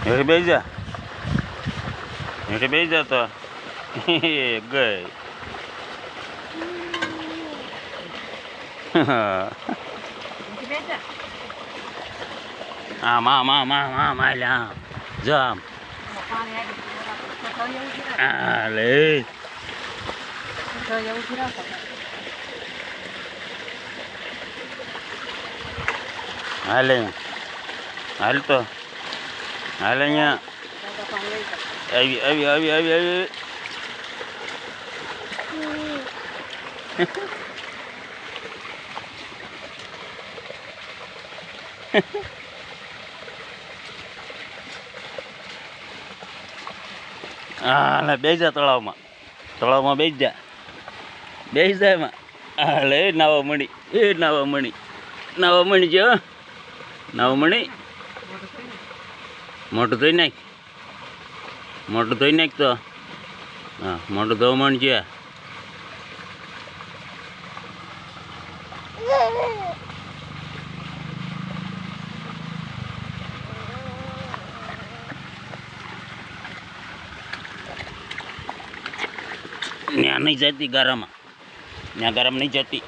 હેઠે બેસી જા, હેઠે બેસી જા તો ગઈ. આમ આમ આમ આમ આમ આમ જો આમ લે હાલે હાલ તો હાલ અહીંયા આવી આવી આવી આવી આવી હા બેસી જા તળાવમાં, તળાવમાં બેસી જા, બેસી જા એમાં. હા લે નાવા મણી, એ નાવા મણી, નાવા મણી છે. નાવા મણી મોટું ધોઈ નાખ, મોટું ધોઈ નાખ તો. હા મોટું ધોવા મણ છે. ત્યાં નહીં જતી ગારામાં, ત્યાં ગારામાં નહીં જતી.